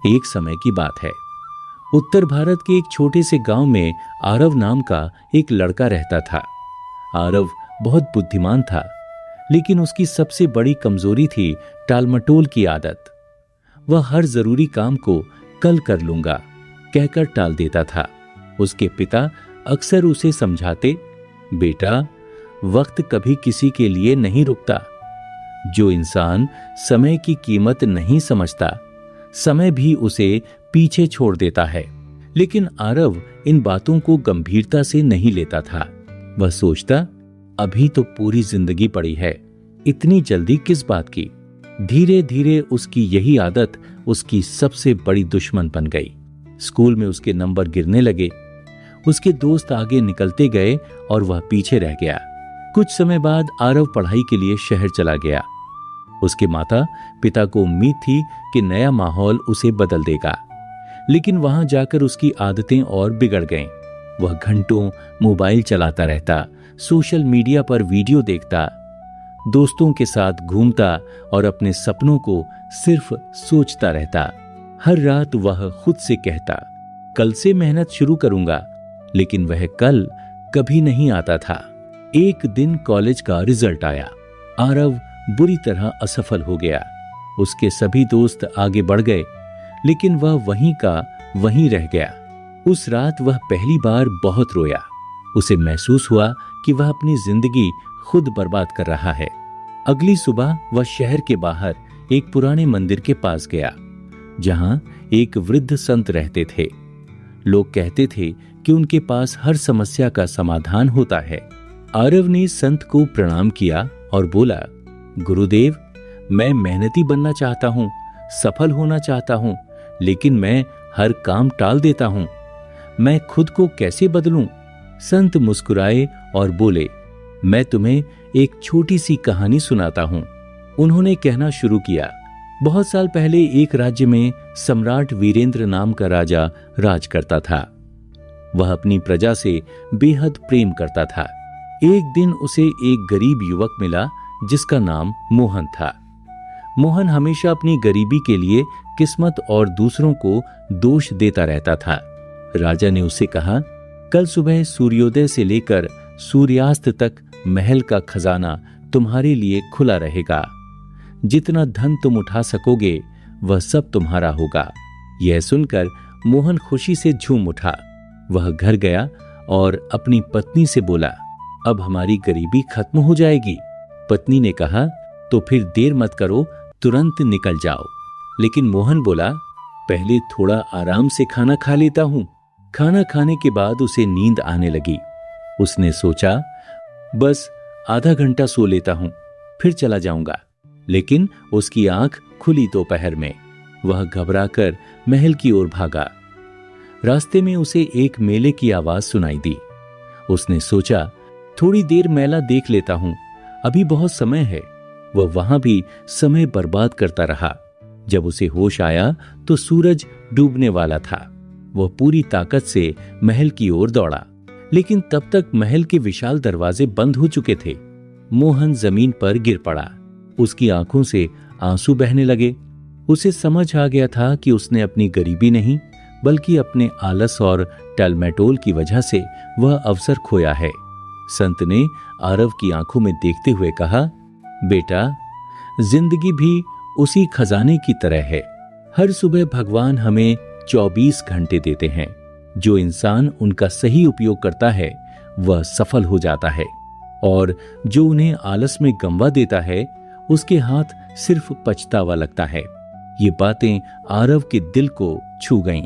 एक समय की बात है। उत्तर भारत के एक छोटे से गांव में आरव नाम का एक लड़का रहता था। आरव बहुत बुद्धिमान था, लेकिन उसकी सबसे बड़ी कमजोरी थी टालमटोल की आदत। वह हर जरूरी काम को कल कर लूंगा कहकर टाल देता था। उसके पिता अक्सर उसे समझाते, बेटा, वक्त कभी किसी के लिए नहीं रुकता। जो इंसान समय की कीमत नहीं समझता, समय भी उसे पीछे छोड़ देता है। लेकिन आरव इन बातों को गंभीरता से नहीं लेता था। वह सोचता, अभी तो पूरी जिंदगी पड़ी है, इतनी जल्दी किस बात की। धीरे धीरे उसकी यही आदत उसकी सबसे बड़ी दुश्मन बन गई। स्कूल में उसके नंबर गिरने लगे, उसके दोस्त आगे निकलते गए और वह पीछे रह गया। कुछ समय बाद आरव पढ़ाई के लिए शहर चला गया। उसके माता पिता को उम्मीद थी कि नया माहौल उसे बदल देगा, लेकिन वहां जाकर उसकी आदतें और बिगड़ गईं। वह घंटों मोबाइल चलाता रहता, सोशल मीडिया पर वीडियो देखता, दोस्तों के साथ घूमता और अपने सपनों को सिर्फ सोचता रहता। हर रात वह खुद से कहता, कल से मेहनत शुरू करूंगा, लेकिन वह कल कभी नहीं आता था। एक दिन कॉलेज का रिजल्ट आया। आरव बुरी तरह असफल हो गया। उसके सभी दोस्त आगे बढ़ गए, लेकिन वह वहीं का वहीं रह गया। उस रात वह पहली बार बहुत रोया। उसे महसूस हुआ कि वह अपनी जिंदगी खुद बर्बाद कर रहा है। अगली सुबह वह शहर के बाहर एक पुराने मंदिर के पास गया, जहां एक वृद्ध संत रहते थे। लोग कहते थे कि उनके पास हर समस्या का समाधान होता है। आरव ने संत को प्रणाम किया और बोला, गुरुदेव, मैं मेहनती बनना चाहता हूँ, सफल होना चाहता हूँ, लेकिन मैं हर काम टाल देता हूँ। मैं खुद को कैसे बदलूं? संत मुस्कुराए और बोले, मैं तुम्हें एक छोटी सी कहानी सुनाता हूँ। उन्होंने कहना शुरू किया, बहुत साल पहले एक राज्य में सम्राट वीरेंद्र नाम का राजा राज करता था। वह अपनी प्रजा से बेहद प्रेम करता था। एक दिन उसे एक गरीब युवक मिला जिसका नाम मोहन था। मोहन हमेशा अपनी गरीबी के लिए किस्मत और दूसरों को दोष देता रहता था। राजा ने उससे कहा, कल सुबह सूर्योदय से लेकर सूर्यास्त तक महल का खजाना तुम्हारे लिए खुला रहेगा। जितना धन तुम उठा सकोगे वह सब तुम्हारा होगा। यह सुनकर मोहन खुशी से झूम उठा। वह घर गया और अपनी पत्नी से बोला, अब हमारी गरीबी खत्म हो जाएगी। पत्नी ने कहा, तो फिर देर मत करो, तुरंत निकल जाओ। लेकिन मोहन बोला, पहले थोड़ा आराम से खाना खा लेता हूं। खाना खाने के बाद उसे नींद आने लगी। उसने सोचा, बस आधा घंटा सो लेता हूं, फिर चला जाऊंगा। लेकिन उसकी आंख खुली दोपहर में। वह घबराकर महल की ओर भागा। रास्ते में उसे एक मेले की आवाज सुनाई दी। उसने सोचा, थोड़ी देर मेला देख लेता हूं, अभी बहुत समय है। वह वहां भी समय बर्बाद करता रहा। जब उसे होश आया तो सूरज डूबने वाला था। वह पूरी ताकत से महल की ओर दौड़ा, लेकिन तब तक महल के विशाल दरवाजे बंद हो चुके थे। मोहन जमीन पर गिर पड़ा। उसकी आंखों से आंसू बहने लगे। उसे समझ आ गया था कि उसने अपनी गरीबी नहीं, बल्कि अपने आलस और टालमटोल की वजह से वह अवसर खोया है। संत ने आरव की आंखों में देखते हुए कहा, बेटा, जिंदगी भी उसी खजाने की तरह है। हर सुबह भगवान हमें 24 घंटे देते हैं। जो इंसान उनका सही उपयोग करता है वह सफल हो जाता है, और जो उन्हें आलस में गंवा देता है उसके हाथ सिर्फ पछतावा लगता है। ये बातें आरव के दिल को छू गईं।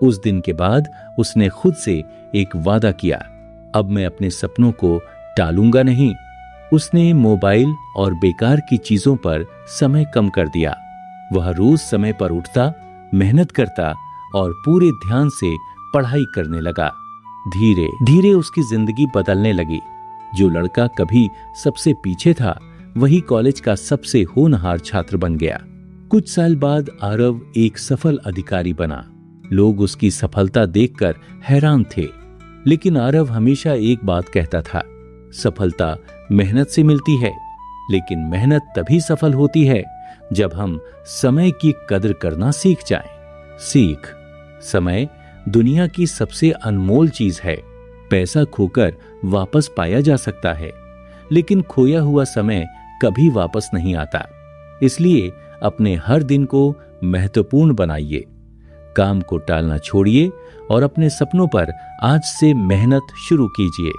उस दिन के बाद उसने खुद से एक वादा किया, अब मैं अपने सपनों को टालूंगा नहीं। उसने मोबाइल और बेकार की चीजों पर समय कम कर दिया। वह रोज समय पर उठता, मेहनत करता और पूरे ध्यान से पढ़ाई करने लगा। धीरे धीरे उसकी जिंदगी बदलने लगी। जो लड़का कभी सबसे पीछे था, वही कॉलेज का सबसे होनहार छात्र बन गया। कुछ साल बाद आरव एक सफल अधिकारी बना। लोग उसकी सफलता देखकर हैरान थे, लेकिन आरव हमेशा एक बात कहता था, सफलता मेहनत से मिलती है, लेकिन मेहनत तभी सफल होती है जब हम समय की कदर करना सीख जाएं। सीख। समय दुनिया की सबसे अनमोल चीज है। पैसा खोकर वापस पाया जा सकता है, लेकिन खोया हुआ समय कभी वापस नहीं आता। इसलिए अपने हर दिन को महत्वपूर्ण बनाइए, काम को टालना छोड़िए और अपने सपनों पर आज से मेहनत शुरू कीजिए।